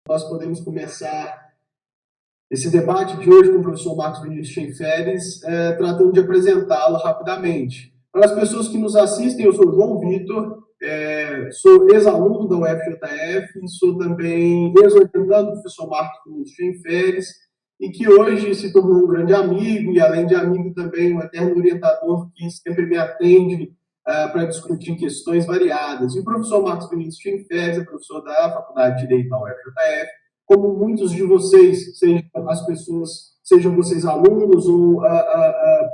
nós podemos começar esse debate de hoje com o professor Marcos Vinícius Schenfeles, tratando de apresentá-lo rapidamente. Para as pessoas que nos assistem, eu sou João Vitor, sou ex-aluno da UFJF, sou também ex-orientando do professor Marcos Vinícius Schenfeles, e que hoje se tornou um grande amigo, e além de amigo também um eterno orientador que sempre me atende para discutir questões variadas. E o professor Marcos Vinícius Schenfeles é professor da Faculdade de Direito da UFJF, como muitos de vocês, sejam vocês alunos ou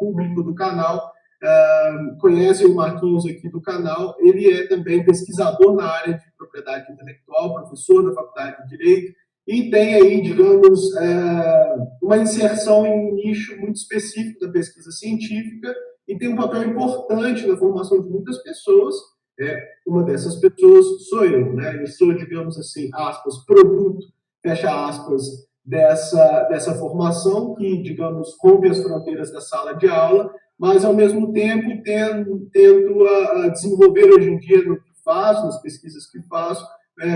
público do canal, conhecem o Marquinhos aqui do canal. Ele é também pesquisador na área de propriedade intelectual, professor da Faculdade de Direito, e tem aí, digamos, uma inserção em um nicho muito específico da pesquisa científica e tem um papel importante na formação de muitas pessoas. Uma dessas pessoas sou eu, né? Eu sou, digamos assim, aspas, produto, fecha aspas, dessa formação que, digamos, rompe as fronteiras da sala de aula, mas, ao mesmo tempo, tento desenvolver hoje em dia no que faço, nas pesquisas que faço,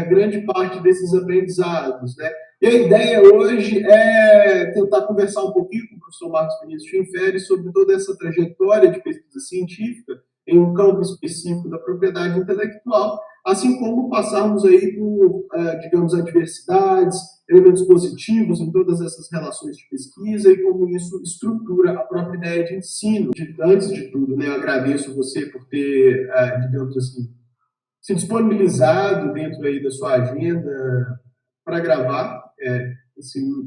grande parte desses aprendizados, né? E a ideia hoje é tentar conversar um pouquinho com o professor Marcos Vinícius Schenfeles sobre toda essa trajetória de pesquisa científica em um campo específico da propriedade intelectual, assim como passarmos aí por, digamos, adversidades, elementos positivos em todas essas relações de pesquisa e como isso estrutura a própria ideia de ensino. Antes de tudo, né, eu agradeço você por ter, digamos assim, se disponibilizado dentro aí da sua agenda para gravar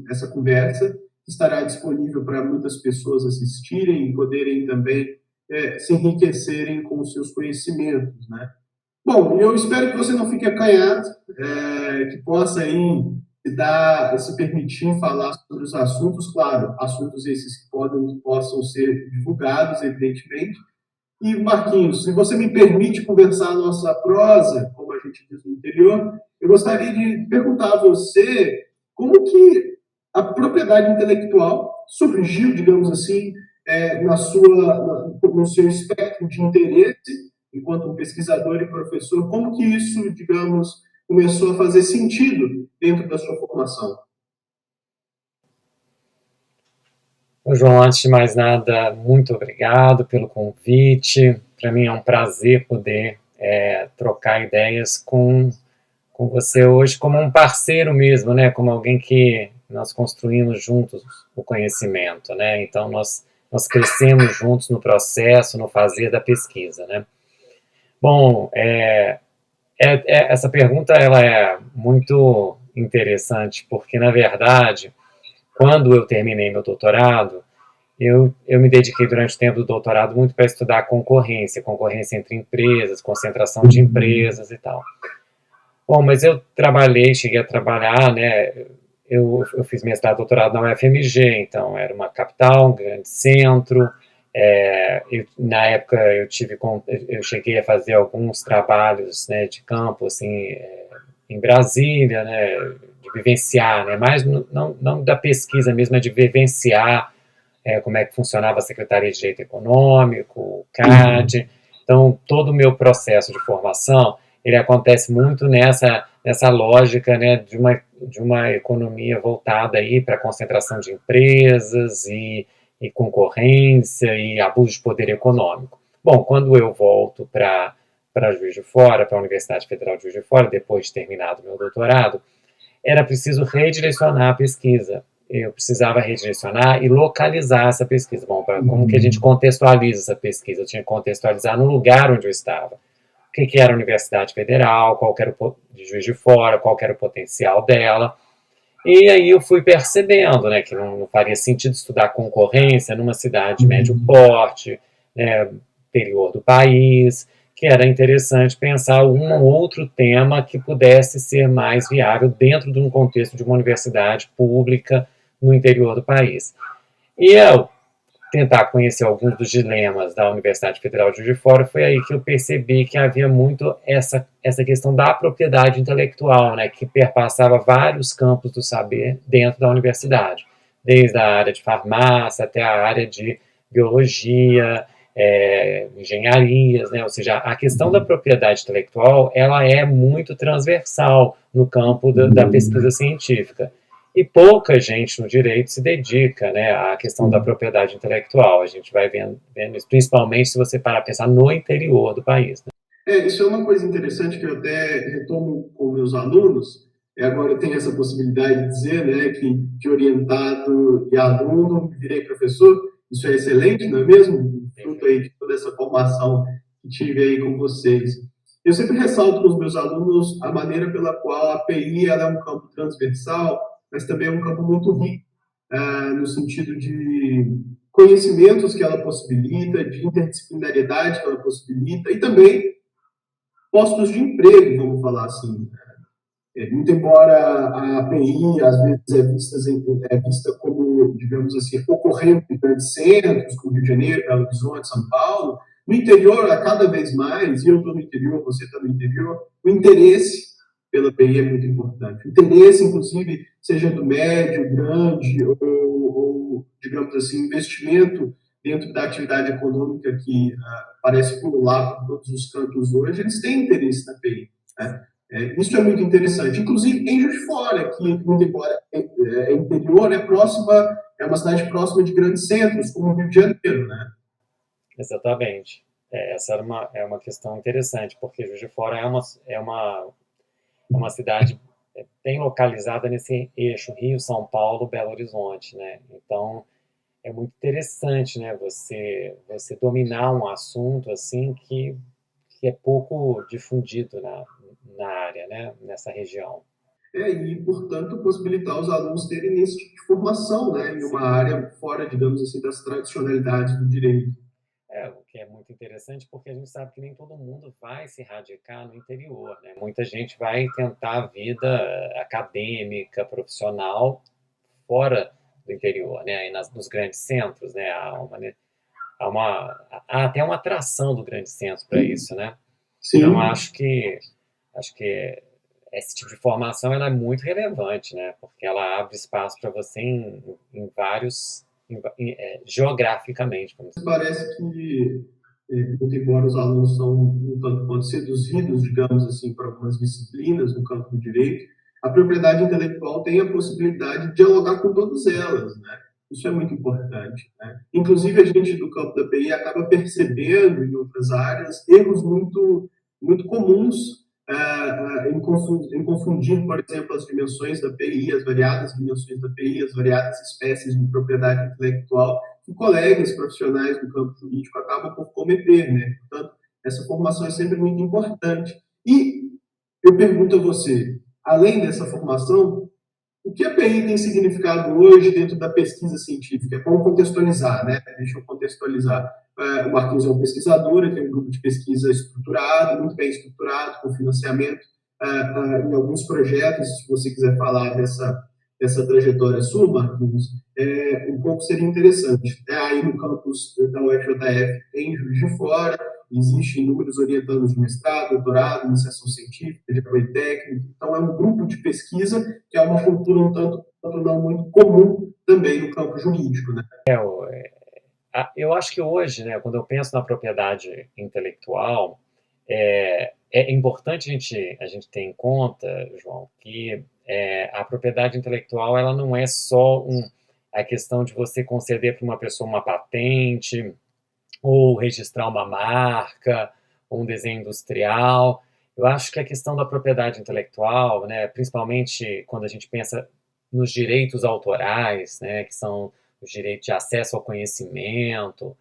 essa conversa, que estará disponível para muitas pessoas assistirem e poderem também se enriquecerem com os seus conhecimentos, né? Bom, eu espero que você não fique acanhado, que possa aí se permitir falar sobre os assuntos, claro, assuntos esses que possam ser divulgados, evidentemente. E, Marquinhos, se você me permite conversar a nossa prosa, como a gente diz no interior, eu gostaria de perguntar a você como que a propriedade intelectual surgiu, digamos assim, no seu espectro de interesse, enquanto um pesquisador e professor, como que isso, digamos, começou a fazer sentido dentro da sua formação? João, antes de mais nada, muito obrigado pelo convite. Para mim é um prazer poder trocar ideias com você hoje como um parceiro mesmo, né? Como alguém que nós construímos juntos o conhecimento, né? Então nós crescemos juntos no processo, no fazer da pesquisa, né? Bom, essa pergunta ela é muito interessante porque, na verdade, quando eu terminei meu doutorado, eu me dediquei durante o tempo do doutorado muito para estudar concorrência entre empresas, concentração de empresas e tal. Bom, mas eu cheguei a trabalhar, né? Eu fiz mestrado e doutorado na UFMG, então era uma capital, um grande centro. Na época eu cheguei a fazer alguns trabalhos, né, de campo, assim, em Brasília, né, de vivenciar, né, mais não da pesquisa mesmo, mas de vivenciar como é que funcionava a Secretaria de Direito Econômico, o CAD. Então, todo o meu processo de formação, ele acontece muito nessa lógica, né, de uma economia voltada para a concentração de empresas e concorrência e abuso de poder econômico. Bom, quando eu volto para Juiz de Fora, para a Universidade Federal de Juiz de Fora, depois de terminado meu doutorado, era preciso redirecionar a pesquisa. Eu precisava redirecionar e localizar essa pesquisa. Bom, como que a gente contextualiza essa pesquisa? Eu tinha que contextualizar no lugar onde eu estava. O que era a Universidade Federal, qual era de Juiz de Fora, qual era o potencial dela. E aí eu fui percebendo, né, que não faria sentido estudar concorrência numa cidade de médio porte, né, interior do país, que era interessante pensar um outro tema que pudesse ser mais viável dentro de um contexto de uma universidade pública no interior do país. E eu tentar conhecer alguns dos dilemas da Universidade Federal de Juiz de Fora, foi aí que eu percebi que havia muito essa questão da propriedade intelectual, né, que perpassava vários campos do saber dentro da universidade, desde a área de farmácia até a área de biologia engenharias, né? Ou seja, a questão da propriedade intelectual ela é muito transversal no campo da pesquisa científica. E pouca gente no direito se dedica, né, à questão da propriedade intelectual. A gente vai vendo isso, principalmente se você parar a pensar no interior do país. Né? Isso é uma coisa interessante que eu até retomo com meus alunos. Agora eu tenho essa possibilidade de dizer, né, que de orientado e aluno virei professor. Isso é excelente, não é mesmo? Fruto aí de toda essa formação que tive aí com vocês. Eu sempre ressalto com os meus alunos a maneira pela qual a PI ela é um campo transversal, mas também é um campo muito rico, no sentido de conhecimentos que ela possibilita, de interdisciplinariedade que ela possibilita, e também postos de emprego, vamos falar assim. Muito embora a API, às vezes, é vista como, digamos assim, ocorrendo em grandes centros, como Rio de Janeiro, Belo Horizonte, São Paulo, no interior, a cada vez mais, e eu estou no interior, você está no interior, o interesse pela API é muito importante. O interesse, inclusive, seja do médio, grande, ou digamos assim, investimento dentro da atividade econômica que parece pulular por todos os cantos hoje, eles têm interesse na API. Né? Isso é muito interessante. Inclusive, em Juiz de Fora, que, muito embora é interior, é uma cidade próxima de grandes centros, como o Rio de Janeiro. Né? Exatamente. Essa é uma questão interessante, porque Juiz de Fora é uma cidade bem localizada nesse eixo Rio-São Paulo, Belo Horizonte. Né? Então, é muito interessante, né, você dominar um assunto assim que é pouco difundido na área, né, nessa região. E, portanto, possibilitar os alunos terem esse tipo de formação, né, em uma área fora, digamos assim, das tradicionalidades do direito. O que é muito interessante, porque a gente sabe que nem todo mundo vai se radicar no interior, né? Muita gente vai tentar a vida acadêmica, profissional, fora do interior, né? Aí nos grandes centros, né? Há até uma atração do grande centro para isso, né? Então, Sim. acho que esse tipo de formação ela é muito relevante, né? Porque ela abre espaço para você em vários, geograficamente. Parece que, muito embora os alunos são um tanto quanto seduzidos, digamos assim, por algumas disciplinas no campo do direito, a propriedade intelectual tem a possibilidade de dialogar com todas elas, né? Isso é muito importante. Né? Inclusive, a gente do campo da PI acaba percebendo em outras áreas erros muito comuns em confundir, por exemplo, as dimensões da PI, as variadas dimensões da PI, as variadas espécies de propriedade intelectual, que colegas profissionais do campo jurídico acabam por cometer, né? Portanto, essa formação é sempre muito importante. E eu pergunto a você, além dessa formação, o que a PI tem significado hoje dentro da pesquisa científica? Vamos contextualizar, né? Deixa eu contextualizar. O Marquinhos é um pesquisador, ele tem um grupo de pesquisa estruturado, muito bem estruturado, com financiamento em alguns projetos. Se você quiser falar dessa trajetória sua, Marquinhos, um pouco seria interessante. Aí no campus da UFJF, em Juiz de Fora, existem inúmeros orientandos de mestrado, doutorado, iniciação científica, de apoio técnico. Então, é um grupo de pesquisa que é uma cultura um tanto não muito comum também no campo jurídico. Né? Eu acho que hoje, né, quando eu penso na propriedade intelectual, é importante a gente ter em conta, João, que a propriedade intelectual ela não é só a questão de você conceder para uma pessoa uma patente, ou registrar uma marca, ou um desenho industrial. Eu acho que a questão da propriedade intelectual, né, principalmente quando a gente pensa nos direitos autorais, né, que são os direitos de acesso ao conhecimento,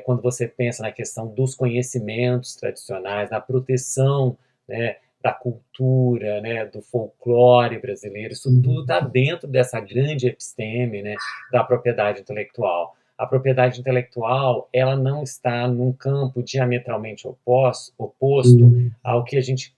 quando você pensa na questão dos conhecimentos tradicionais, na proteção, né, da cultura, né, do folclore brasileiro, isso tudo está dentro dessa grande episteme, né, da propriedade intelectual. A propriedade intelectual ela não está num campo diametralmente oposto ao que a gente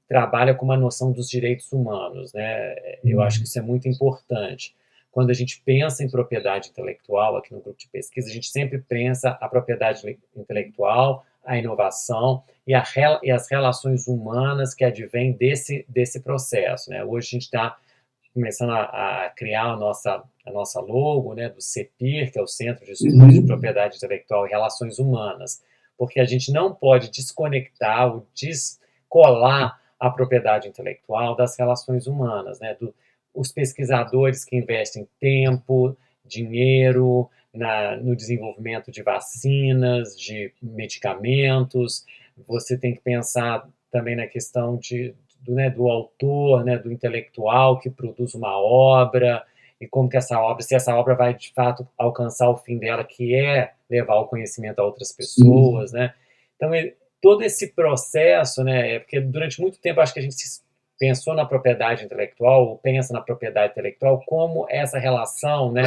trabalha com uma noção dos direitos humanos, né? Eu acho que isso é muito importante. Quando a gente pensa em propriedade intelectual aqui no grupo de pesquisa, a gente sempre pensa a propriedade intelectual, a inovação e as relações humanas que advêm desse processo, né? Hoje a gente está começando a criar a nossa logo, né, do CEPIR, que é o Centro de Estudos de Propriedade Intelectual e Relações Humanas, porque a gente não pode desconectar ou descolar a propriedade intelectual das relações humanas, né, os pesquisadores que investem tempo, dinheiro no desenvolvimento de vacinas, de medicamentos. Você tem que pensar também na questão do autor, né, do intelectual que produz uma obra, e como que se essa obra vai de fato alcançar o fim dela, que é levar o conhecimento a outras pessoas, né? Então, todo esse processo, né, porque durante muito tempo acho que a gente pensou na propriedade intelectual, ou pensa na propriedade intelectual como essa relação, né,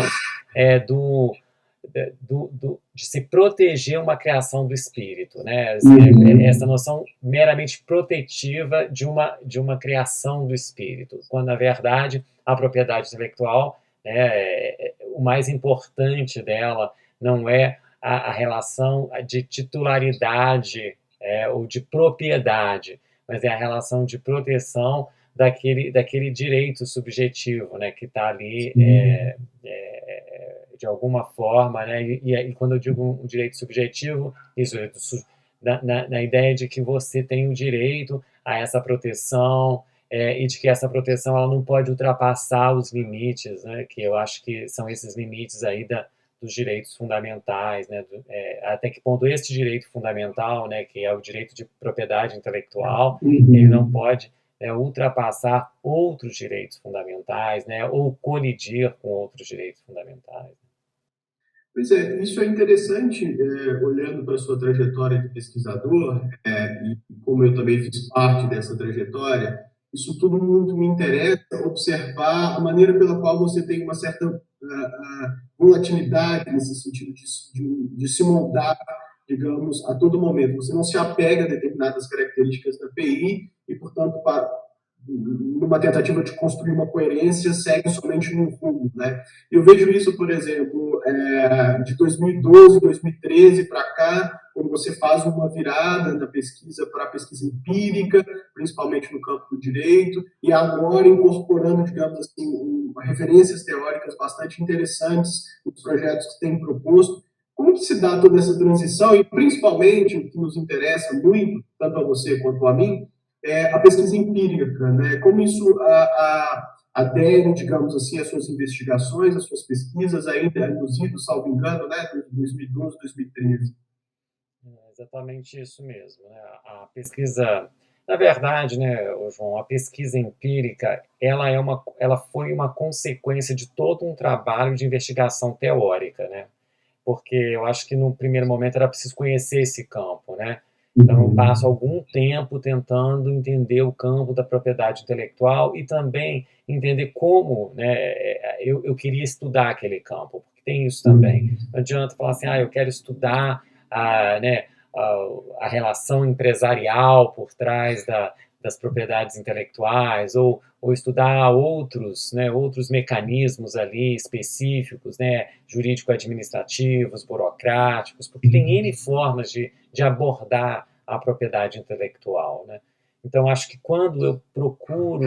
de se proteger uma criação do espírito, né? Assim, essa noção meramente protetiva de uma criação do espírito, quando na verdade a propriedade intelectual, né, o mais importante dela não é a relação de titularidade ou de propriedade, mas é a relação de proteção daquele direito subjetivo, né, que está ali de alguma forma, né, e quando eu digo um direito subjetivo, isso é na ideia de que você tem o direito a essa proteção, e de que essa proteção ela não pode ultrapassar os limites, né, que eu acho que são esses limites aí dos direitos fundamentais, né, até que ponto esse direito fundamental, né, que é o direito de propriedade intelectual, ele não pode ultrapassar outros direitos fundamentais, né, ou colidir com outros direitos fundamentais. Pois é, isso é interessante, olhando para a sua trajetória de pesquisador, e como eu também fiz parte dessa trajetória, isso tudo muito me interessa, observar a maneira pela qual você tem uma certa volatilidade nesse sentido de se moldar, digamos, a todo momento. Você não se apega a determinadas características da PI e, portanto, numa tentativa de construir uma coerência, segue somente num rumo, né? Eu vejo isso, por exemplo, de 2012, 2013 para cá, quando você faz uma virada na pesquisa para a pesquisa empírica, principalmente no campo do direito, e agora incorporando, digamos assim, referências teóricas bastante interessantes nos projetos que tem proposto. Como que se dá toda essa transição e, principalmente, o que nos interessa muito, tanto a você quanto a mim, a pesquisa empírica, né? Como isso adere, digamos assim, às suas investigações, às suas pesquisas, ainda nos idos, salvo engano, né, de 2012, 2013. É exatamente isso mesmo, né? A pesquisa, na verdade, né, João, a pesquisa empírica, ela foi uma consequência de todo um trabalho de investigação teórica, né? Porque eu acho que no primeiro momento era preciso conhecer esse campo, né? Então eu passo algum tempo tentando entender o campo da propriedade intelectual e também entender como, né, eu queria estudar aquele campo, porque tem isso também. Não adianta falar assim, eu quero estudar né, a relação empresarial por trás das propriedades intelectuais, ou estudar outros, né, outros mecanismos ali específicos, né, jurídico-administrativos, burocráticos, porque tem N formas de abordar a propriedade intelectual, né? Então, acho que quando eu procuro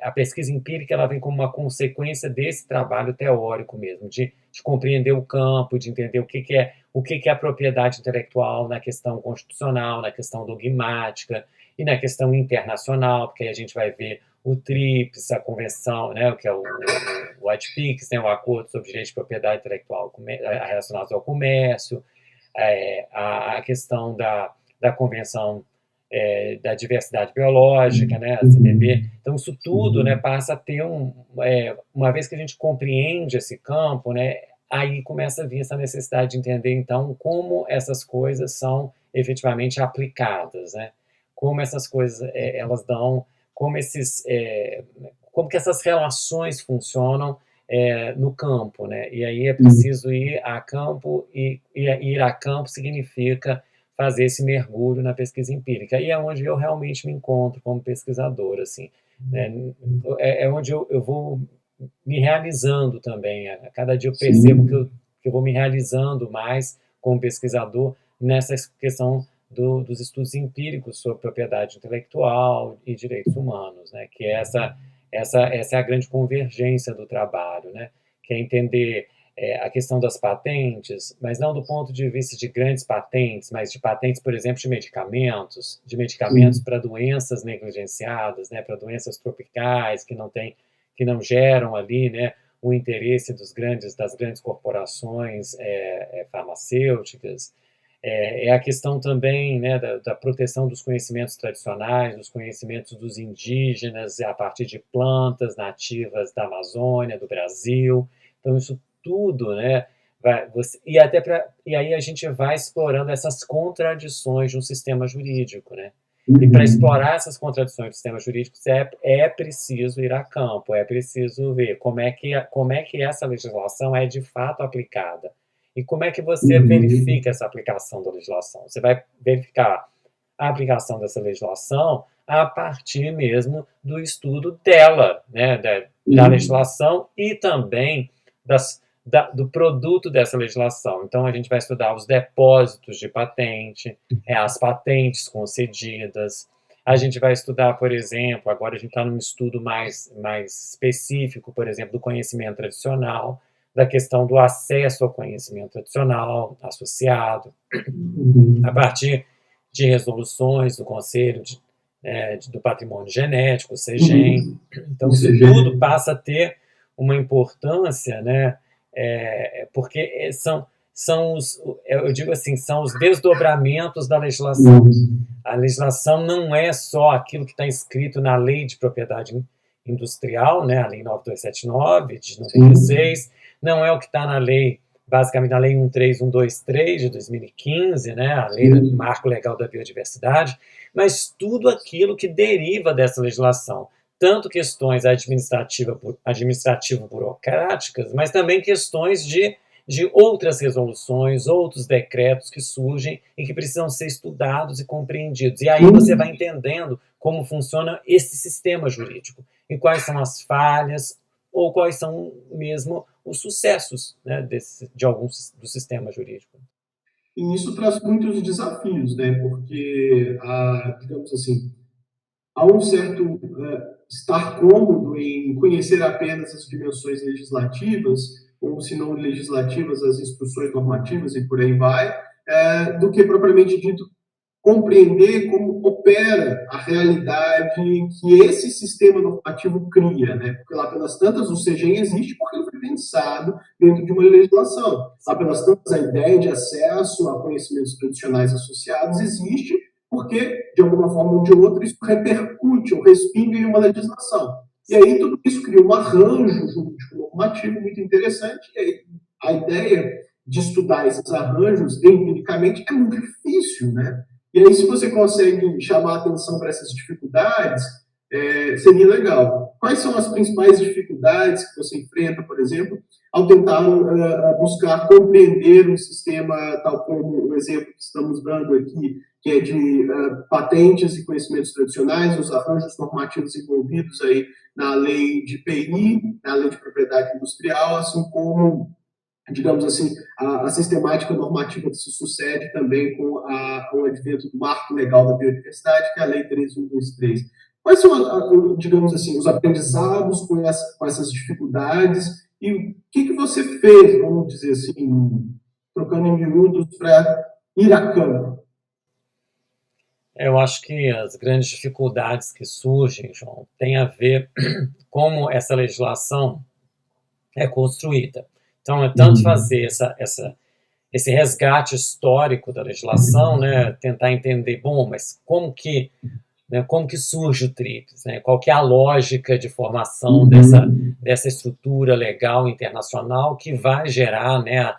a pesquisa empírica, ela vem como uma consequência desse trabalho teórico mesmo, de compreender o campo, de entender o que é a propriedade intelectual na questão constitucional, na questão dogmática e na questão internacional, porque aí a gente vai ver o TRIPS, a convenção, né, que é o ADPICS, né, o Acordo sobre Direitos de Propriedade Intelectual relacionados ao comércio, a questão da Convenção da Diversidade Biológica, né, a CDB. Então, isso tudo, né, passa a ter uma vez que a gente compreende esse campo, né, aí começa a vir essa necessidade de entender, então, como essas coisas são efetivamente aplicadas, né? Como essas coisas, elas dão, como que essas relações funcionam no campo, né? E aí é preciso ir a campo, e ir a campo significa fazer esse mergulho na pesquisa empírica. E é onde eu realmente me encontro como pesquisador, assim. Né? É onde eu vou me realizando também. A cada dia eu percebo que eu vou me realizando mais como pesquisador nessa questão dos estudos empíricos sobre propriedade intelectual e direitos humanos, né? Que é essa é a grande convergência do trabalho, né? Que é entender a questão das patentes, mas não do ponto de vista de grandes patentes, mas de patentes, por exemplo, de medicamentos para doenças negligenciadas, né, para doenças tropicais que não geram ali, né, o interesse das grandes corporações farmacêuticas. A questão também, né, da proteção dos conhecimentos tradicionais, dos conhecimentos dos indígenas, a partir de plantas nativas da Amazônia, do Brasil. Então, isso tudo, né, e aí a gente vai explorando essas contradições de um sistema jurídico, né? E para explorar essas contradições do sistema jurídico é preciso ir a campo, é preciso ver como é que essa legislação é de fato aplicada. E como é que você verifica essa aplicação da legislação? Você vai verificar a aplicação dessa legislação a partir mesmo do estudo dela, né, da legislação e também do produto dessa legislação. Então, a gente vai estudar os depósitos de patente, as patentes concedidas. A gente vai estudar, por exemplo, agora a gente está num estudo mais específico, por exemplo, do conhecimento tradicional, da questão do acesso ao conhecimento tradicional associado, a partir de resoluções do Conselho do Patrimônio Genético, o CEGEM. Então, isso tudo passa a ter uma importância, né, porque eu digo assim, são os desdobramentos da legislação. A legislação não é só aquilo que está escrito na Lei de Propriedade Industrial, né, a Lei 9279, de 96, não é o que está na lei, basicamente na Lei 13123, de 2015, né, a Lei do Marco Legal da Biodiversidade, mas tudo aquilo que deriva dessa legislação, tanto questões administrativo-burocráticas, mas também questões de outras resoluções, outros decretos que surgem e que precisam ser estudados e compreendidos. E aí você vai entendendo como funciona esse sistema jurídico e quais são as falhas ou quais são mesmo os sucessos, né, de alguns do sistema jurídico. E isso traz muitos desafios, né? Porque, digamos assim, há um certo estar cômodo em conhecer apenas as dimensões legislativas, ou se não legislativas, as instruções normativas e por aí vai, do que propriamente dito compreender como opera a realidade que esse sistema normativo cria, né? Porque lá pelas tantas o CGEM existe porque ele foi pensado dentro de uma legislação. Lá pelas tantas a ideia de acesso a conhecimentos tradicionais associados existe porque, de alguma forma ou de outra, isso repercute ou respinga em uma legislação. E aí tudo isso cria um arranjo jurídico normativo muito interessante, e aí a ideia de estudar esses arranjos empiricamente é muito difícil, né? E aí, se você consegue chamar a atenção para essas dificuldades, seria legal. Quais são as principais dificuldades que você enfrenta, por exemplo, ao tentar buscar compreender um sistema tal como o exemplo que estamos dando aqui, que é de patentes e conhecimentos tradicionais, os arranjos normativos envolvidos aí na lei de PI, na lei de propriedade industrial, assim como, digamos assim, a sistemática normativa que se sucede também com o advento do Marco Legal da Biodiversidade, que é a Lei 13123. Quais são, digamos assim, os aprendizados com essas dificuldades e o que você fez, vamos dizer assim, trocando em miúdos, para ir a campo? Eu acho que as grandes dificuldades que surgem, João, têm a ver como essa legislação é construída. Então, é tanto fazer esse resgate histórico da legislação, né, tentar entender, bom, mas como que surge o TRIPS, né, qual que é a lógica de formação dessa estrutura legal internacional que vai gerar, né,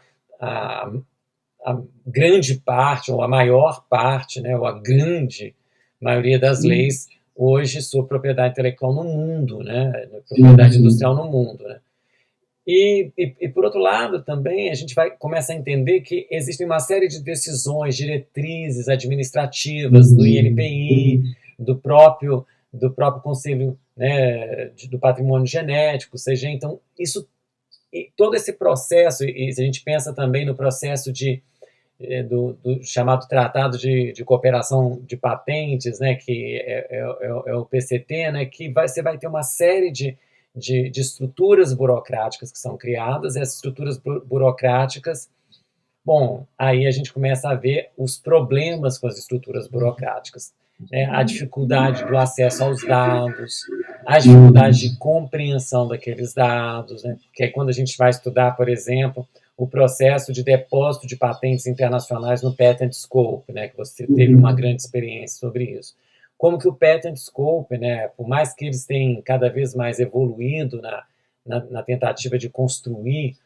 a grande parte, ou a maior parte, né, ou a grande maioria das leis hoje sobre propriedade intelectual no mundo, né, propriedade industrial no mundo, né. E, por outro lado, também a gente começa a entender que existem uma série de decisões, diretrizes administrativas do INPI, do próprio Conselho, né, do Patrimônio Genético, ou seja, então, todo esse processo, e a gente pensa também no processo de do chamado Tratado de Cooperação de Patentes, né, que é o PCT, né, que você vai ter uma série de estruturas burocráticas que são criadas, e essas estruturas burocráticas, bom, aí a gente começa a ver os problemas com as estruturas burocráticas, né, a dificuldade do acesso aos dados, a dificuldade de compreensão daqueles dados, né, porque aí quando a gente vai estudar, por exemplo, o processo de depósito de patentes internacionais no Patent Scope, né, que você teve uma grande experiência sobre isso. Como que o Patent Scope, né, por mais que eles tenham cada vez mais evoluído na tentativa de construir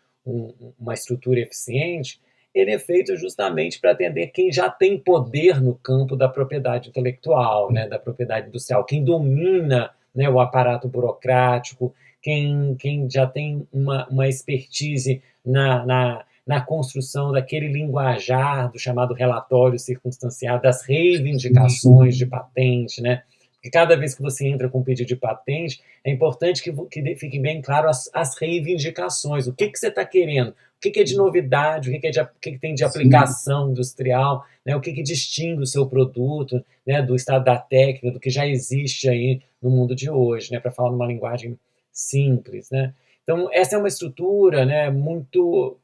uma estrutura eficiente, ele é feito justamente para atender quem já tem poder no campo da propriedade intelectual, né, da propriedade industrial, quem domina, né, o aparato burocrático, quem já tem uma expertise na construção daquele linguajar do chamado relatório circunstanciado, das reivindicações de patente, né? Porque cada vez que você entra com um pedido de patente, é importante que fique bem claro as reivindicações, o que você está querendo, o que é de novidade, o que tem de aplicação industrial, né? O que distingue o seu produto, né, do estado da técnica, do que já existe aí no mundo de hoje, né, para falar numa linguagem simples, né? Então, essa é uma estrutura, né, muito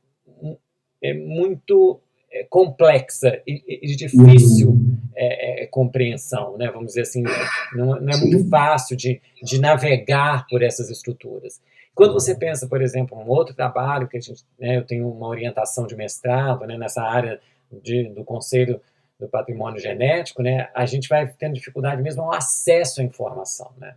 complexa e difícil compreensão, né, vamos dizer assim, não é muito fácil de navegar por essas estruturas. Quando você pensa, por exemplo, um outro trabalho que né, eu tenho uma orientação de mestrado, né, nessa área do Conselho do Patrimônio Genético, né, a gente vai tendo dificuldade mesmo ao acesso à informação, né?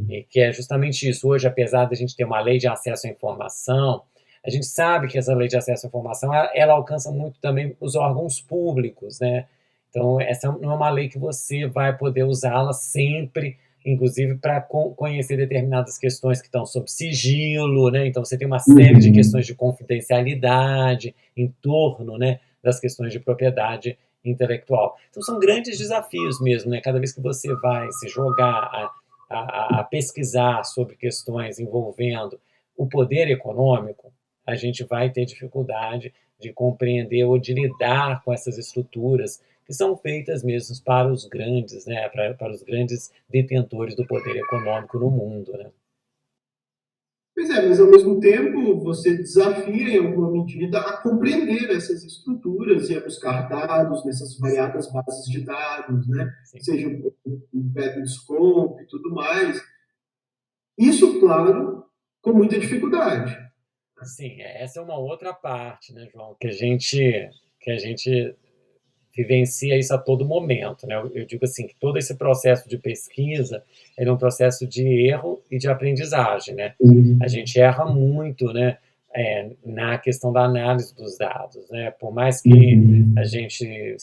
E que é justamente isso. Hoje, apesar de a gente ter uma lei de acesso à informação, a gente sabe que essa lei de acesso à informação ela alcança muito também os órgãos públicos, né? Então, essa não é uma lei que você vai poder usá-la sempre, inclusive para conhecer determinadas questões que estão sob sigilo, né? Então, você tem uma série de questões de confidencialidade em torno, né, das questões de propriedade intelectual. Então, são grandes desafios mesmo, né? Cada vez que você vai se jogar a pesquisar sobre questões envolvendo o poder econômico, a gente vai ter dificuldade de compreender ou de lidar com essas estruturas que são feitas mesmo para os grandes, né, para os grandes detentores do poder econômico no mundo, né? Pois é, mas ao mesmo tempo você desafia, em alguma medida, a compreender essas estruturas e a buscar dados nessas variadas bases de dados, né? Sim. Seja o Patent Scope e tudo mais. Isso, claro, com muita dificuldade. Sim, essa é uma outra parte, né, João, que a gente vivencia isso a todo momento, né? Eu digo assim, que todo esse processo de pesquisa, ele é um processo de erro e de aprendizagem, né? A gente erra muito, né, na questão da análise dos dados, né? Por mais que a gente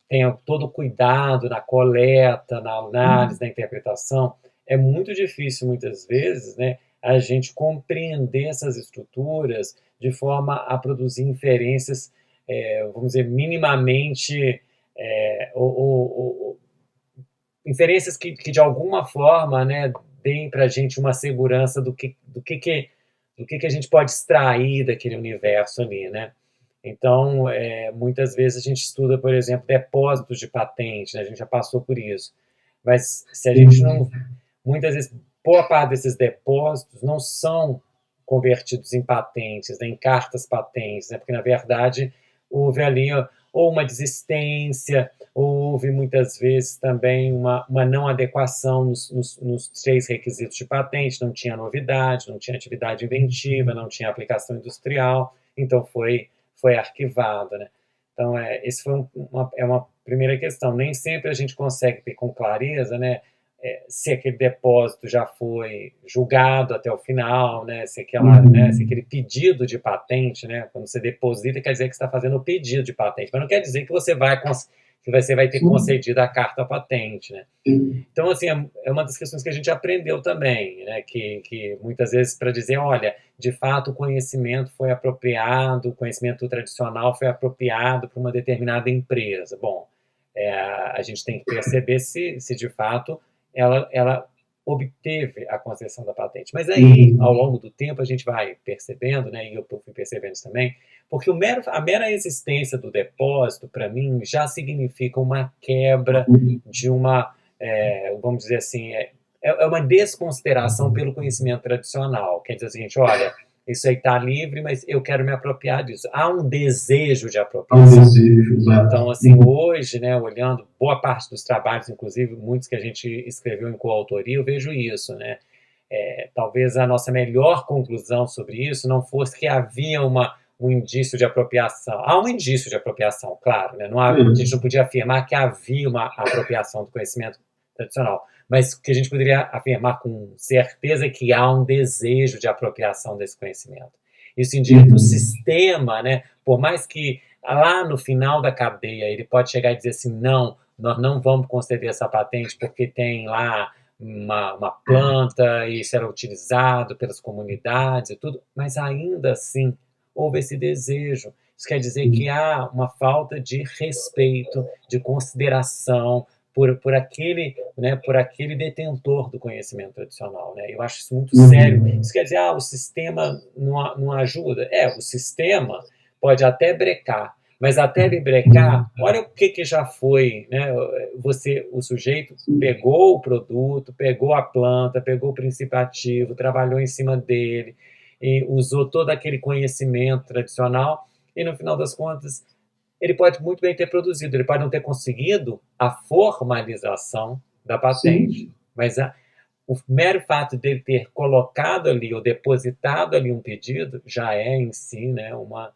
tenha todo o cuidado na coleta, na análise, na interpretação, é muito difícil, muitas vezes, né, a gente compreender essas estruturas de forma a produzir inferências, vamos dizer, minimamente, ou inferências que de alguma forma, né, deem para a gente uma segurança do que a gente pode extrair daquele universo ali, né? Então, muitas vezes a gente estuda, por exemplo, depósitos de patente, né? A gente já passou por isso. Mas se a gente não... Muitas vezes, boa parte desses depósitos não são convertidos em patentes, né, em cartas patentes, né? Porque, na verdade, houve ali ou uma desistência, ou houve muitas vezes também uma não adequação nos 3 requisitos de patente, não tinha novidade, não tinha atividade inventiva, não tinha aplicação industrial, então foi arquivado, né? Então, esse foi uma primeira questão. Nem sempre a gente consegue ter com clareza, né, se aquele depósito já foi julgado até o final, né, se aquele pedido de patente, né, quando você deposita, quer dizer que você está fazendo o pedido de patente, mas não quer dizer que você vai ter concedido a carta patente, né? Então, assim, é uma das questões que a gente aprendeu também, né, que muitas vezes para dizer, olha, de fato o conhecimento foi apropriado, o conhecimento tradicional foi apropriado para uma determinada empresa. Bom, a gente tem que perceber se de fato ela obteve a concessão da patente. Mas aí, ao longo do tempo, a gente vai percebendo, né, e eu fui percebendo isso também, Porque a mera existência do depósito, para mim, já significa uma quebra de uma, vamos dizer assim, é uma desconsideração pelo conhecimento tradicional. Quer dizer o seguinte, olha, isso aí está livre, mas eu quero me apropriar disso. Há um desejo de apropriação. Então, assim, hoje, né, olhando boa parte dos trabalhos, inclusive muitos que a gente escreveu em coautoria, eu vejo isso, né? Talvez a nossa melhor conclusão sobre isso não fosse que havia um indício de apropriação. Há um indício de apropriação, claro, né? A gente não podia afirmar que havia uma apropriação do conhecimento tradicional, mas que a gente poderia afirmar com certeza que há um desejo de apropriação desse conhecimento. Isso indica que o sistema, né, por mais que lá no final da cadeia ele pode chegar e dizer assim, não, nós não vamos conceder essa patente porque tem lá uma planta e isso era utilizado pelas comunidades e tudo, mas ainda assim houve esse desejo. Isso quer dizer que há uma falta de respeito, de consideração por aquele detentor do conhecimento tradicional, né? Eu acho isso muito sério. Isso quer dizer, o sistema não ajuda? O sistema pode até brecar, mas até ele brecar, olha o que já foi, né? O sujeito pegou o produto, pegou a planta, pegou o princípio ativo, trabalhou em cima dele, e usou todo aquele conhecimento tradicional, e no final das contas, ele pode muito bem ter produzido, ele pode não ter conseguido a formalização da patente, mas o mero fato dele ter colocado ali ou depositado ali um pedido já é em si, né, uma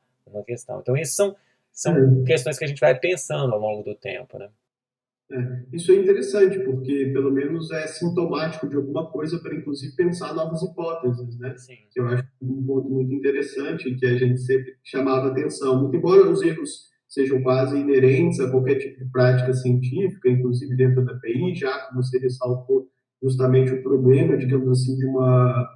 questão. Então, isso são questões que a gente vai pensando ao longo do tempo, né? Isso é interessante, porque pelo menos é sintomático de alguma coisa para, inclusive, pensar novas hipóteses, né? Sim. Que eu acho um ponto muito interessante que a gente sempre chamava atenção. Muito embora os erros sejam quase inerentes a qualquer tipo de prática científica, inclusive dentro da PI, já que você ressaltou justamente o problema, digamos assim, de uma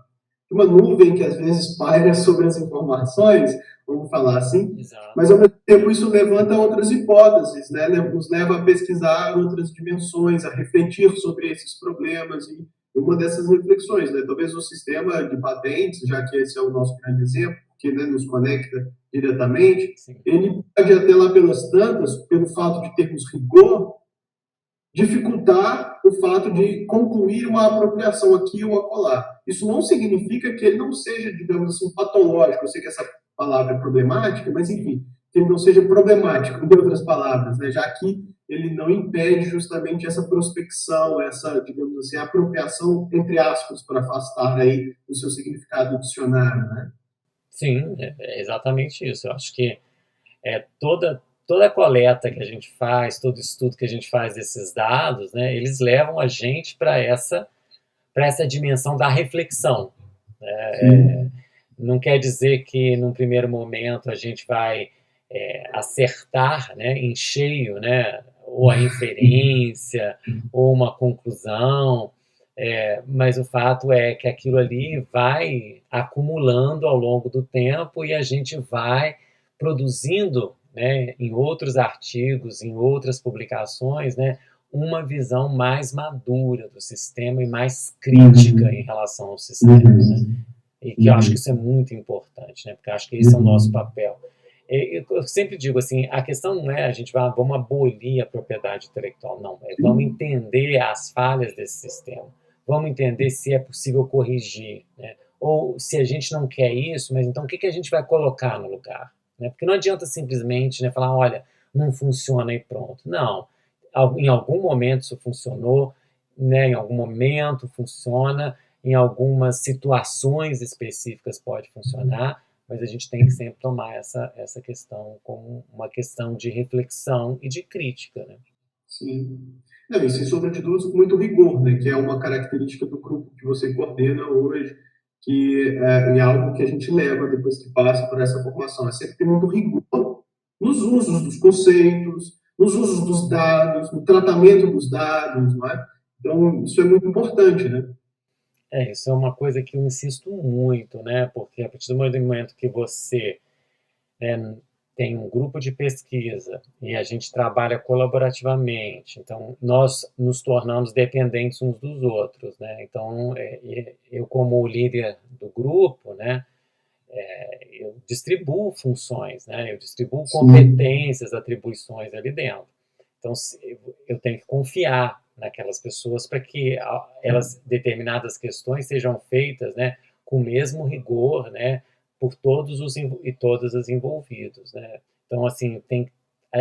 nuvem que às vezes paira sobre as informações, vamos falar assim, Exato. mas ao mesmo tempo isso levanta outras hipóteses, né? Nos leva a pesquisar outras dimensões, a refletir sobre esses problemas, e uma dessas reflexões, né? Talvez o sistema de patentes, já que esse é o nosso grande exemplo, que, né, nos conecta diretamente, Sim. ele pode até lá pelas tantas, pelo fato de termos rigor, dificultar o fato de concluir uma apropriação aqui ou acolá. Isso não significa que ele não seja, digamos assim, patológico. Eu sei que essa palavra é problemática, mas enfim, que ele não seja problemático, em outras palavras, né? Já que ele não impede justamente essa prospecção, essa, digamos assim, apropriação, entre aspas, para afastar aí o seu significado dicionário, né? Sim, é exatamente isso. Eu acho que toda a coleta que a gente faz, todo estudo que a gente faz desses dados, né, eles levam a gente para essa dimensão da reflexão. Não quer dizer que, num primeiro momento, a gente vai acertar, né, em cheio, né, ou a inferência, ou uma conclusão, mas o fato é que aquilo ali vai acumulando ao longo do tempo e a gente vai produzindo, né, em outros artigos, em outras publicações, né, uma visão mais madura do sistema e mais crítica em relação ao sistema, né? E que eu acho que isso é muito importante, né? Porque eu acho que esse é o nosso papel. Eu sempre digo assim, a questão não é a gente vamos abolir a propriedade intelectual, não. Vamos entender as falhas desse sistema. Vamos entender se é possível corrigir, né? Ou se a gente não quer isso, mas então o que a gente vai colocar no lugar? Né? Porque não adianta simplesmente, né, falar, olha, não funciona e pronto. Não. Em algum momento isso funcionou, né? Em algum momento funciona, em algumas situações específicas pode funcionar, mas a gente tem que sempre tomar essa questão como uma questão de reflexão e de crítica, né? Sim. Não, e sem sombra de dúvidas, com muito rigor, né? Que é uma característica do grupo que você coordena hoje, que é algo que a gente leva depois que passa por essa formação. É sempre ter muito rigor nos usos dos conceitos, nos usos dos dados, no tratamento dos dados, não é? Então, isso é muito importante, né? Isso é uma coisa que eu insisto muito, né? Porque a partir do momento que você, né, tem um grupo de pesquisa e a gente trabalha colaborativamente, então nós nos tornamos dependentes uns dos outros, né? Então, eu como líder do grupo, né, eu distribuo funções, né? Eu distribuo competências, atribuições ali dentro. Então, eu tenho que confiar naquelas pessoas para que elas determinadas questões sejam feitas, né, com o mesmo rigor, né, por todos os e todas as envolvidos, né? Então, assim,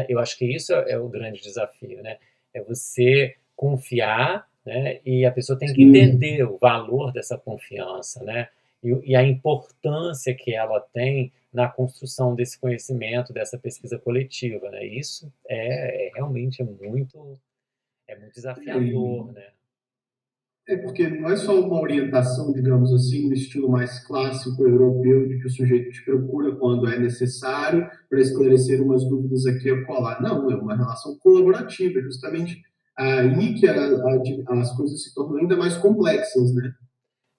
eu acho que isso é o grande desafio, né? É você confiar, né, e a pessoa tem que entender o valor dessa confiança, né? E a importância que ela tem na construção desse conhecimento, dessa pesquisa coletiva, né? Isso realmente é muito desafiador, né? Porque não é só uma orientação, digamos assim, no estilo mais clássico europeu, de que o sujeito te procura quando é necessário para esclarecer umas dúvidas aqui e acolá. Não, é uma relação colaborativa, justamente aí que as coisas se tornam ainda mais complexas, né?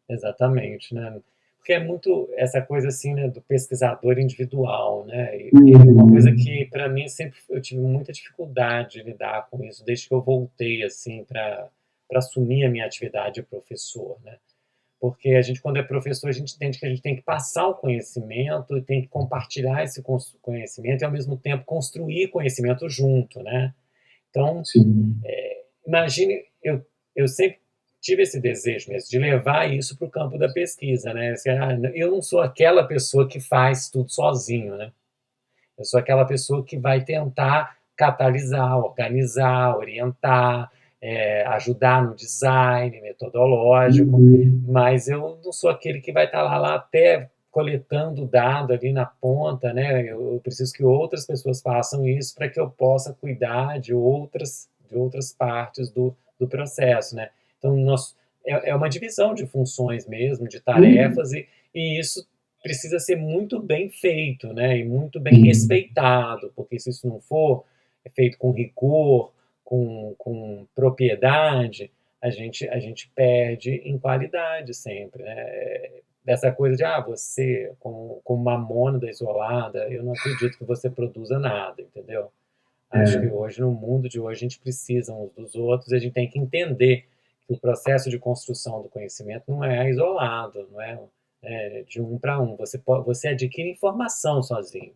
Exatamente, né? Porque é muito essa coisa assim, né, do pesquisador individual, né? E uma coisa que para mim sempre eu tive muita dificuldade de lidar com isso desde que eu voltei assim para assumir a minha atividade de professor, né? Porque a gente, quando é professor, a gente entende que a gente tem que passar o conhecimento e tem que compartilhar esse conhecimento e, ao mesmo tempo, construir conhecimento junto, né? Então, Sim. imagine, eu sempre tive esse desejo mesmo de levar isso para o campo da pesquisa, né? Eu não sou aquela pessoa que faz tudo sozinho, né? Eu sou aquela pessoa que vai tentar catalisar, organizar, orientar, ajudar no design metodológico, mas eu não sou aquele que vai estar lá até coletando dado ali na ponta, né? Eu preciso que outras pessoas façam isso para que eu possa cuidar de outras partes do processo, né? Então, é uma divisão de funções mesmo, de tarefas, e isso precisa ser muito bem feito, né? E muito bem respeitado, porque se isso não for feito com rigor, com propriedade, a gente perde em qualidade sempre, né? Dessa coisa de, você, como uma mônada isolada, eu não acredito que você produza nada, entendeu? Acho que hoje, no mundo de hoje, a gente precisa uns dos outros e a gente tem que entender que o processo de construção do conhecimento não é isolado, não é, de um para um. Você adquire informação sozinho,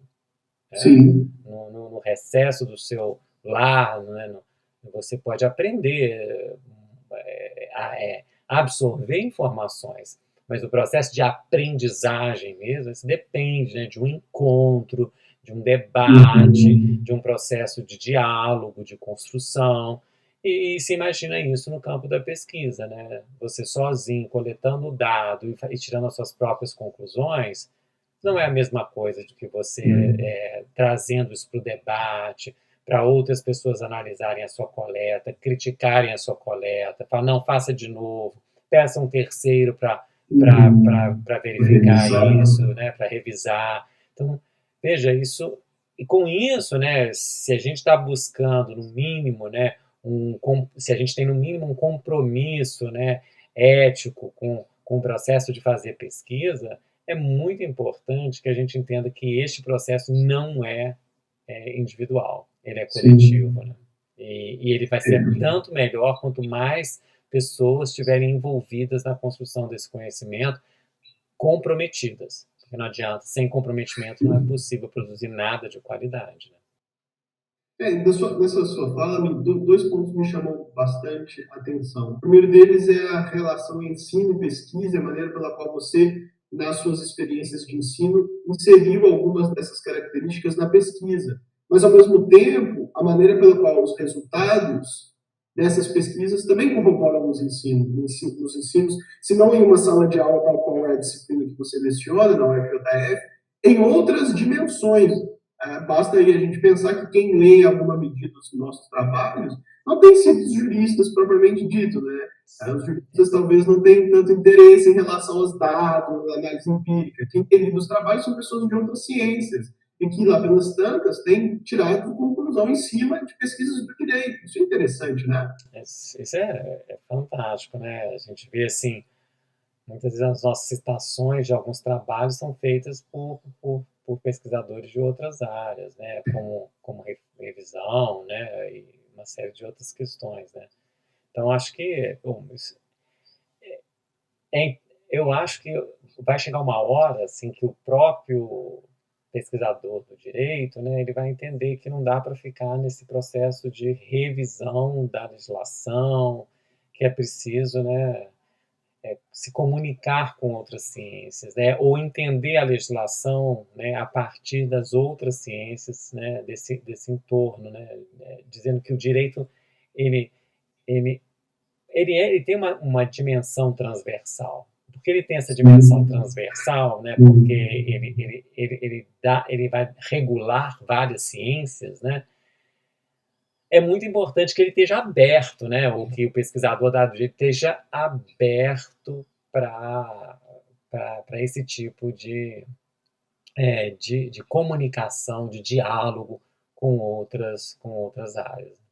né? Sim. No recesso do seu lar, né? Você pode aprender a absorver informações, mas o processo de aprendizagem mesmo, isso depende, né, de um encontro, de um debate, de um processo de diálogo, de construção. E se imagina isso no campo da pesquisa, né? Você sozinho, coletando o dado e tirando as suas próprias conclusões, não é a mesma coisa do que você trazendo isso para o debate, para outras pessoas analisarem a sua coleta, criticarem a sua coleta, falar, não, faça de novo, peça um terceiro para verificar isso, né, para revisar. Então, veja, isso, e com isso, né, se a gente está buscando, no mínimo, né, se a gente tem, no mínimo, um compromisso, né, ético com o processo de fazer pesquisa, é muito importante que a gente entenda que este processo não individual, ele é coletivo, né? E ele vai ser tanto melhor quanto mais pessoas estiverem envolvidas na construção desse conhecimento, comprometidas. Porque não adianta, sem comprometimento não é possível produzir nada de qualidade, né? Nessa sua fala, dois pontos me chamam bastante atenção. O primeiro deles é a relação ensino e pesquisa, a maneira pela qual você, nas suas experiências de ensino, inseriu algumas dessas características na pesquisa. Mas, ao mesmo tempo, a maneira pela qual os resultados dessas pesquisas também corroboram nos ensinos, se não em uma sala de aula tal qual é a disciplina que você leciona, na UFJF, em outras dimensões. Basta aí a gente pensar que quem lê em alguma medida os nossos trabalhos não tem sido os juristas propriamente dito, né? Os juristas talvez não tenham tanto interesse em relação aos dados, à análise empírica. Quem tem lido os trabalhos são pessoas de outras ciências, e que, lá pelas tantas, têm tirado conclusão em cima de pesquisas do direito. Isso é interessante, né? Isso é fantástico, né? A gente vê, assim, muitas vezes as nossas citações de alguns trabalhos são feitas por pesquisadores de outras áreas, né? Como revisão, né? E uma série de outras questões, né? Então, acho que, bom, é, eu acho que vai chegar uma hora assim que o próprio pesquisador do direito, né, ele vai entender que não dá para ficar nesse processo de revisão da legislação, que é preciso, né, se comunicar com outras ciências, né, ou entender a legislação, né, a partir das outras ciências, né, desse entorno, né, dizendo que o direito ele ele ele tem uma dimensão transversal. Porque ele tem essa dimensão transversal, né, porque ele vai regular várias ciências, né, é muito importante que ele esteja aberto, né, ou que o pesquisador da direito esteja aberto para esse tipo de comunicação, de diálogo com outras áreas.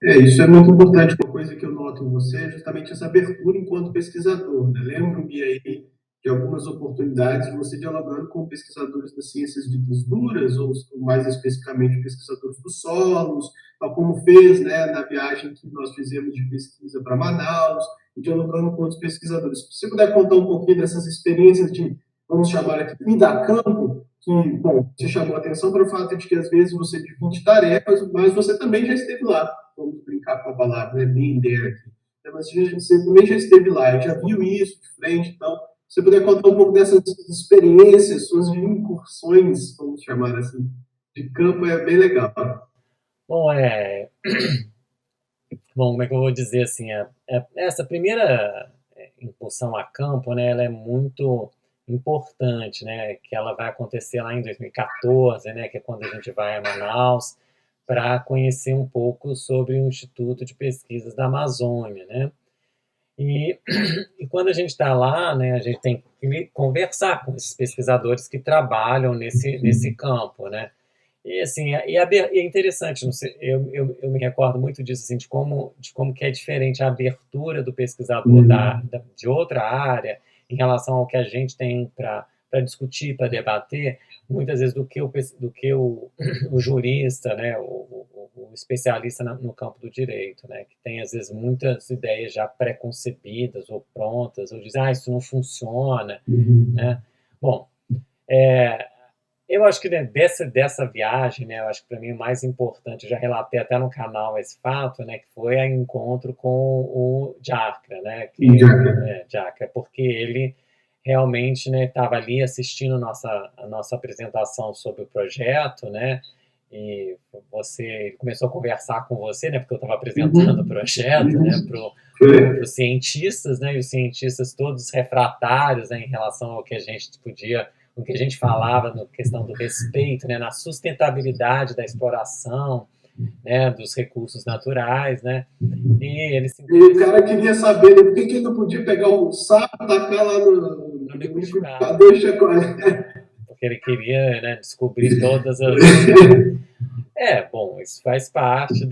Isso é muito importante. Uma coisa que eu noto em você é justamente essa abertura enquanto pesquisador, né? Lembro-me aí de algumas oportunidades de você dialogando com pesquisadores das ciências ditas duras, ou mais especificamente pesquisadores dos solos, tal como fez, né, na viagem que nós fizemos de pesquisa para Manaus, e dialogando com outros pesquisadores. Se você puder contar um pouquinho dessas experiências de, vamos chamar aqui, vida a campo, que, bom, você chamou a atenção para o fato de que às vezes você divide tarefas, mas você também já esteve lá, vamos brincar com a palavra, né, being there aqui. Então, você também já esteve lá, já viu isso de frente, então, se você puder contar um pouco dessas experiências, suas incursões, vamos chamar assim, de campo, é bem legal. Bom, bom, como é que eu vou dizer assim, essa primeira incursão a campo, né, ela é muito importante, né, que ela vai acontecer lá em 2014, né, que é quando a gente vai a Manaus para conhecer um pouco sobre o Instituto de Pesquisas da Amazônia, né, e, e quando a gente está lá, né, a gente tem que conversar com esses pesquisadores que trabalham nesse campo, né, e assim, e é interessante, não sei, eu me recordo muito disso, assim, de como que é diferente a abertura do pesquisador de outra área em relação ao que a gente tem para discutir, para debater, muitas vezes o jurista, né, o especialista no campo do direito, né, que tem às vezes muitas ideias já pré-concebidas ou prontas, ou diz, isso não funciona, né? Bom, é, eu acho que, né, dessa viagem, né, eu acho que para mim o mais importante, eu já relatei até no canal esse fato, né, que foi o encontro com o Jakra, né, Jakra, porque ele realmente, né, estava ali assistindo a nossa apresentação sobre o projeto, né, e ele começou a conversar com você, né, porque eu estava apresentando o projeto, né, para os cientistas, né, e os cientistas todos refratários, né, em relação ao que a gente podia, o que a gente falava na questão do respeito, né, na sustentabilidade da exploração, né, dos recursos naturais, né, e eles E o cara queria saber, né, por que ele não podia pegar um sapo e tacar lá no liquidificador, liquidificador e chacoalhar. porque ele queria, né, descobrir todas as... Bom, isso faz parte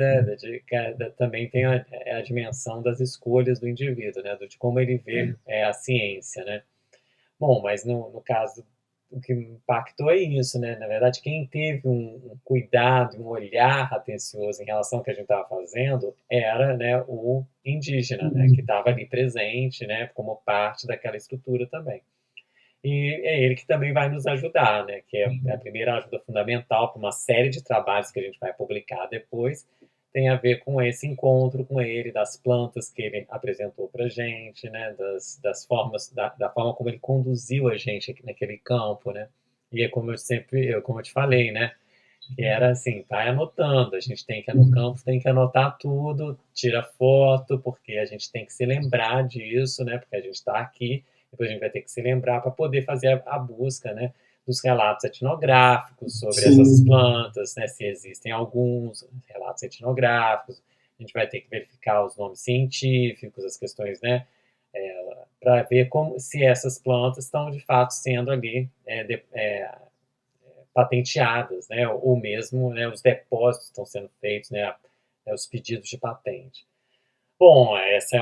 também tem a dimensão das escolhas do indivíduo, né, de como ele vê a ciência, né. Bom, mas no caso, o que me impactou é isso, né, na verdade quem teve um cuidado, um olhar atencioso em relação ao que a gente estava fazendo era, né, o indígena, né, que estava ali presente, né, como parte daquela estrutura também. E é ele que também vai nos ajudar, né? Que é a primeira ajuda fundamental para uma série de trabalhos que a gente vai publicar depois, tem a ver com esse encontro com ele, das plantas que ele apresentou para a gente, né? Das formas, da forma como ele conduziu a gente aqui naquele campo, né? E é como eu te falei, né? Que era assim, vai anotando, a gente tem que ir no campo, tem que anotar tudo, tira foto, porque a gente tem que se lembrar disso, né? Porque a gente está aqui, depois a gente vai ter que se lembrar para poder fazer a busca, né? Dos relatos etnográficos sobre essas plantas, né? Se existem alguns relatos etnográficos, a gente vai ter que verificar os nomes científicos, as questões, né? Para ver como se essas plantas estão de fato sendo ali patenteadas, né, ou mesmo, né, os depósitos estão sendo feitos, né, os pedidos de patente. Bom, essa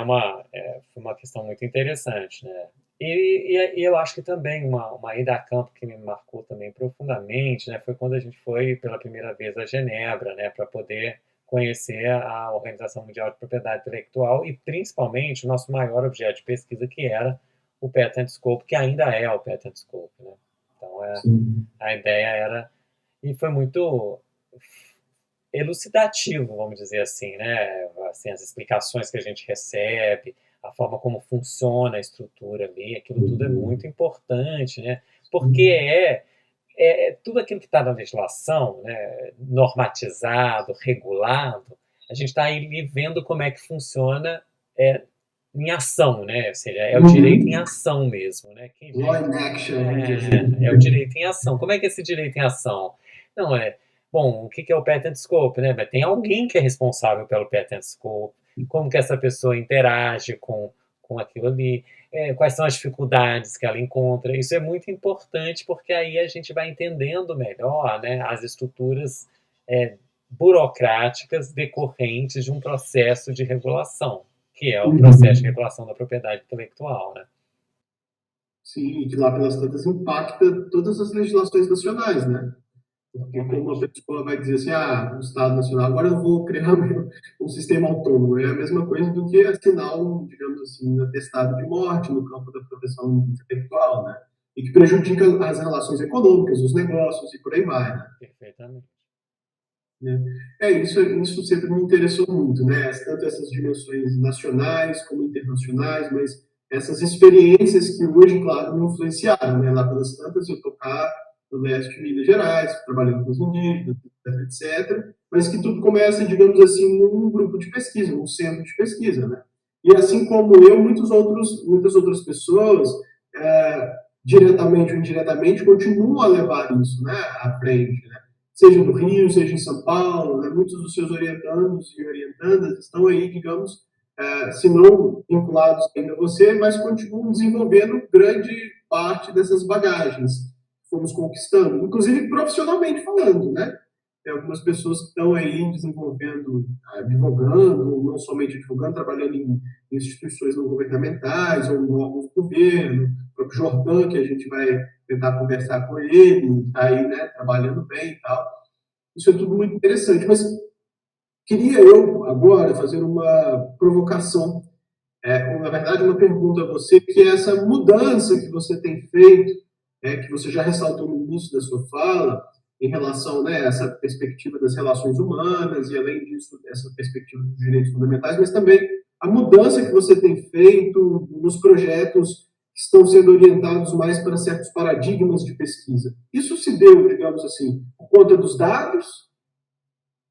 foi uma questão muito interessante, né? E eu acho que também uma ida a campo que me marcou também profundamente, né, foi quando a gente foi pela primeira vez a Genebra, né, para poder conhecer a Organização Mundial de Propriedade Intelectual e principalmente o nosso maior objeto de pesquisa, que era o patent scope, que ainda é o patent scope, né? Então, Sim. a ideia era, e foi muito elucidativo, vamos dizer assim, né? Assim, as explicações que a gente recebe, a forma como funciona a estrutura ali, aquilo tudo é muito importante, né? Porque tudo aquilo que está na legislação, né, normatizado, regulado, a gente está aí vendo como é que funciona é, em ação, né? Ou seja, é o direito em ação mesmo, né? Quem Law diz, in action, vamos dizer assim. é o direito em ação. Como é que é esse direito em ação? Não é. Bom, o que é o patent scope, né? Tem alguém que é responsável pelo patent scope. Como que essa pessoa interage com aquilo ali? Quais são as dificuldades que ela encontra? Isso é muito importante porque aí a gente vai entendendo melhor, né, as estruturas é, burocráticas decorrentes de um processo de regulação, que é o processo de Uhum. regulação da propriedade intelectual, né? Sim, e que lá pelas tantas impacta todas as legislações nacionais, né? Porque como Totalmente. a pessoa vai dizer assim, o Estado Nacional, agora eu vou criar um sistema autônomo. É a mesma coisa do que assinar digamos assim, um atestado de morte no campo da proteção intelectual, né? E que prejudica as relações econômicas, os negócios e por aí vai, Perfeitamente. né? Isso sempre me interessou muito, né? Tanto essas dimensões nacionais como internacionais, mas essas experiências que hoje, claro, me influenciaram, né? Lá pelas tantas, eu tocar no leste de Minas Gerais, trabalhando com os indígenas, etc. Mas que tudo começa, digamos assim, num grupo de pesquisa, num centro de pesquisa, né? E assim como eu, muitas outras pessoas, diretamente ou indiretamente, continuam a levar isso, né, à frente, né? Seja no Rio, seja em São Paulo, né? Muitos dos seus orientandos e orientandas estão aí, digamos, se não vinculados ainda a você, mas continuam desenvolvendo grande parte dessas bagagens que fomos conquistando, inclusive profissionalmente falando, né? Tem algumas pessoas que estão aí desenvolvendo, advogando, não somente advogando, trabalhando em instituições não governamentais ou em órgãos do governo, o próprio Jordan, que a gente vai tentar conversar com ele, está aí, né, trabalhando bem e tal. Isso é tudo muito interessante, mas queria eu agora fazer uma provocação, ou na verdade uma pergunta a você, que é essa mudança que você tem feito, que você já ressaltou no início da sua fala, em relação, né, a essa perspectiva das relações humanas e além disso essa perspectiva dos direitos fundamentais, mas também a mudança que você tem feito nos projetos que estão sendo orientados mais para certos paradigmas de pesquisa. Isso se deu, digamos assim, por conta dos dados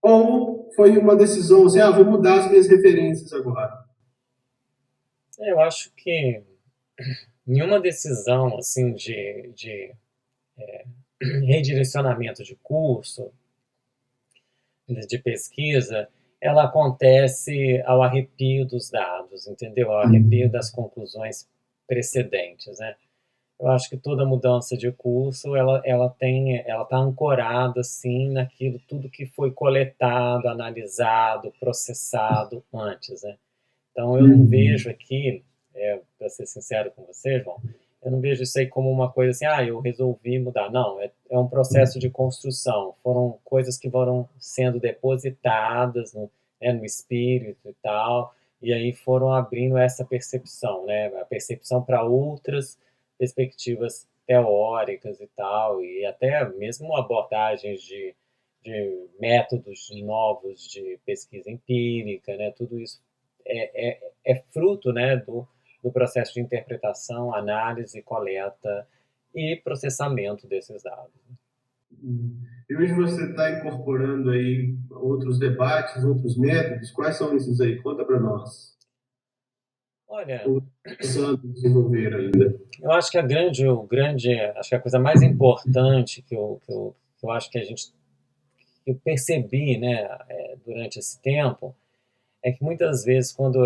ou foi uma decisão assim, vou mudar as minhas referências agora? Eu acho que nenhuma decisão assim de redirecionamento de curso, de pesquisa, ela acontece ao arrepio dos dados, entendeu? Ao arrepio das conclusões precedentes, né? Eu acho que toda mudança de curso, ela está ancorada, assim, naquilo tudo que foi coletado, analisado, processado antes, né? Então, eu não vejo aqui, para ser sincero com você, João, eu não vejo isso aí como uma coisa assim, eu resolvi mudar. Não, é um processo de construção. Foram coisas que foram sendo depositadas no espírito e tal, e aí foram abrindo essa percepção, né? A percepção para outras perspectivas teóricas e tal, e até mesmo abordagens de métodos novos de pesquisa empírica, né? Tudo isso é fruto, né, do processo de interpretação, análise, coleta e processamento desses dados. E hoje você está incorporando aí outros debates, outros métodos. Quais são esses aí? Conta para nós. Olha, Ou precisando desenvolver ainda. eu acho que acho que a coisa mais importante que eu acho que eu percebi, né, durante esse tempo, é que muitas vezes quando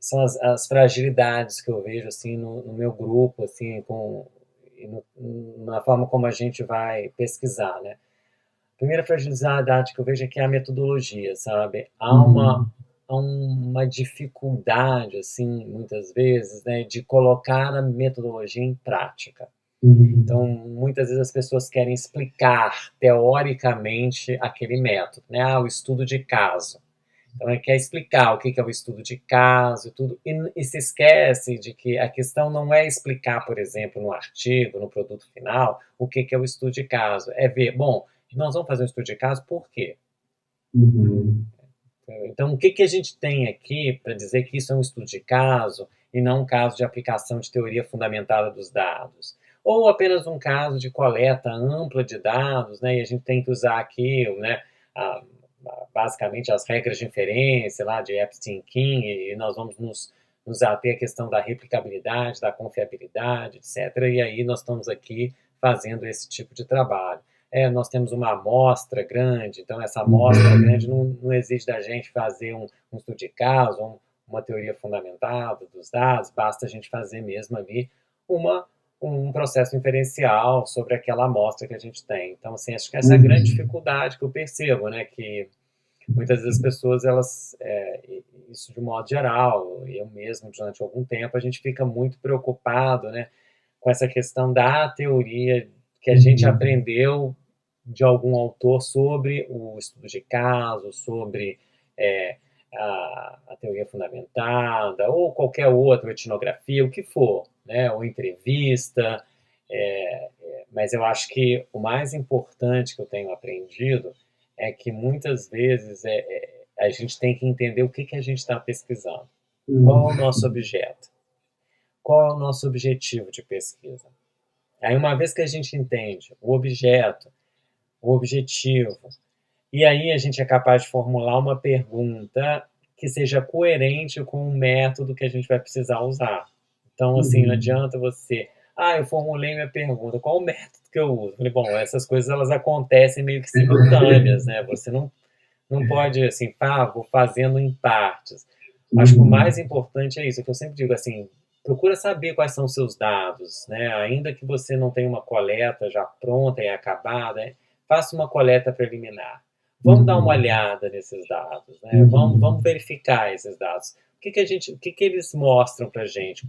são as fragilidades que eu vejo assim no meu grupo, assim, na forma como a gente vai pesquisar, né? A primeira fragilidade que eu vejo é que é a metodologia, sabe? Há uma dificuldade, assim, muitas vezes, né, de colocar a metodologia em prática. Então, muitas vezes as pessoas querem explicar teoricamente aquele método, né? O estudo de caso. Então, ele quer explicar o que é o estudo de caso e tudo, e se esquece de que a questão não é explicar, por exemplo, no artigo, no produto final, o que é o estudo de caso. É ver, bom, nós vamos fazer um estudo de caso por quê? Uhum. Então, o que a gente tem aqui para dizer que isso é um estudo de caso e não um caso de aplicação de teoria fundamentada dos dados? Ou apenas um caso de coleta ampla de dados, né? E a gente tem que usar aqui, né, a, basicamente as regras de inferência lá de Epstein-King, e nós vamos nos ater à questão da replicabilidade, da confiabilidade, etc. E aí nós estamos aqui fazendo esse tipo de trabalho. Nós temos uma amostra grande, então essa amostra grande não exige da gente fazer um estudo de caso, uma teoria fundamentada dos dados, basta a gente fazer mesmo ali uma, um processo inferencial sobre aquela amostra que a gente tem. Então, assim, acho que essa é a grande Uhum. dificuldade que eu percebo, né, que muitas vezes as pessoas, elas, isso de um modo geral, eu mesmo, durante algum tempo, a gente fica muito preocupado, né, com essa questão da teoria que a gente Uhum. aprendeu de algum autor sobre o estudo de caso, sobre é, a teoria fundamentada, ou qualquer outra, etnografia, o que for, né, ou entrevista. Mas eu acho que o mais importante que eu tenho aprendido é que muitas vezes a gente tem que entender o que a gente está pesquisando. Qual é o Uhum. nosso objeto? Qual é o nosso objetivo de pesquisa? Aí, uma vez que a gente entende o objeto, o objetivo, e aí a gente é capaz de formular uma pergunta que seja coerente com o método que a gente vai precisar usar. Então, assim, não Uhum. adianta você, eu formulei minha pergunta, qual o método que eu uso? Eu falei, bom, essas coisas elas acontecem meio que simultâneas, né? Você não pode, assim, vou fazendo em partes. Acho que o Uhum. mais importante é isso, que eu sempre digo, assim, procura saber quais são os seus dados, né? Ainda que você não tenha uma coleta já pronta e acabada, faça uma coleta preliminar. Vamos dar uma Uhum. olhada nesses dados, né? Vamos Uhum. verificar esses dados. O que eles mostram para a gente?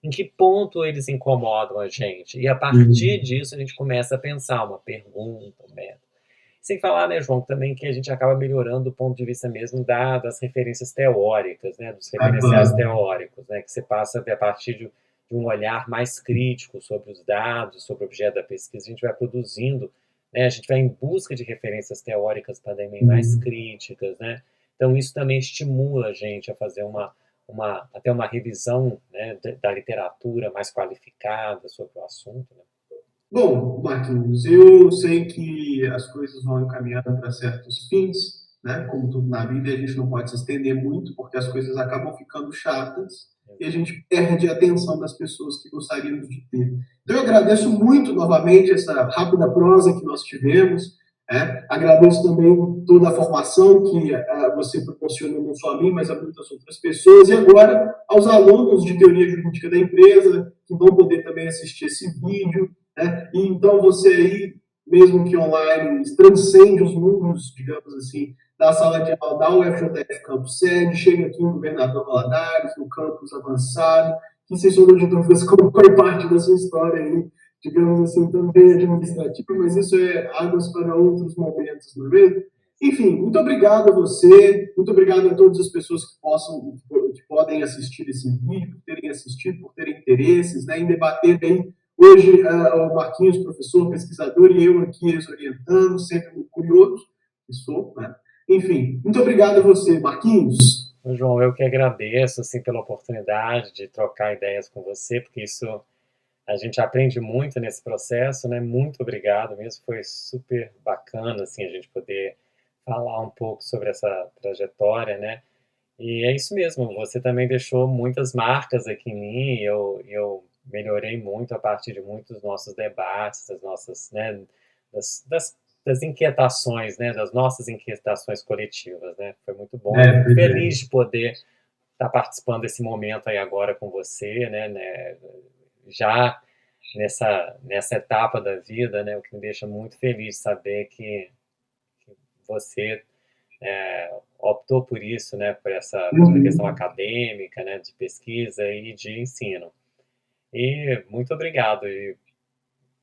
Em que ponto eles incomodam a gente? E a partir Uhum. disso a gente começa a pensar uma pergunta, um método. Sem falar, né, João, também que a gente acaba melhorando do ponto de vista mesmo das referências teóricas, né, dos Ah, referenciais claro. teóricos, né, que você passa a ver a partir de um olhar mais crítico sobre os dados, sobre o objeto da pesquisa, a gente vai produzindo, né, a gente vai em busca de referências teóricas também mais Uhum. críticas, né, então isso também estimula a gente a fazer até uma revisão, né, da literatura mais qualificada sobre o assunto, né. Bom, Marquinhos, eu sei que as coisas vão encaminhando para certos fins, né? Como tudo na vida, e a gente não pode se estender muito, porque as coisas acabam ficando chatas e a gente perde a atenção das pessoas que gostaríamos de ter. Então, eu agradeço muito novamente essa rápida prosa que nós tivemos. Agradeço também toda a formação que você proporcionou não só a mim, mas a muitas outras pessoas, e agora aos alunos de teoria jurídica da empresa, que vão poder também assistir esse vídeo. E então você aí, mesmo que online, transcende os muros, digamos assim, da sala de aula da UFJF Campus Sede, chega aqui em Governador Valadares, no campus avançado, que sem sombra de dúvidas compõe parte da sua história aí, digamos assim, também administrativa, mas isso é águas para outros momentos, não é mesmo? Enfim, muito obrigado a você, muito obrigado a todas as pessoas que podem assistir esse vídeo, por terem assistido, por terem interesses, né, em debater aí. Hoje, o Marquinhos, professor, pesquisador, e eu aqui orientando, sempre muito curioso, que sou, né? Enfim, muito obrigado a você, Marquinhos. João, eu que agradeço assim pela oportunidade de trocar ideias com você, porque isso a gente aprende muito nesse processo, né? Muito obrigado mesmo, foi super bacana assim a gente poder falar um pouco sobre essa trajetória, né? E é isso mesmo, você também deixou muitas marcas aqui em mim, eu melhorei muito a partir de muitos nossos debates, das nossas, né, das, das, das inquietações, né, das nossas inquietações coletivas, né? Foi muito bom, eu fico Pois é. feliz de poder estar participando desse momento aí agora com você, né, já nessa etapa da vida, né, o que me deixa muito feliz saber que você optou por isso, né, por essa questão Uhum. acadêmica, né, de pesquisa e de ensino. E muito obrigado, e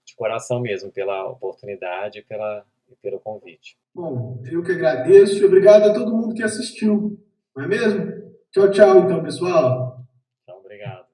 de coração mesmo, pela oportunidade e pelo convite. Bom, eu que agradeço e obrigado a todo mundo que assistiu, não é mesmo? Tchau, tchau, então, pessoal. Então, obrigado.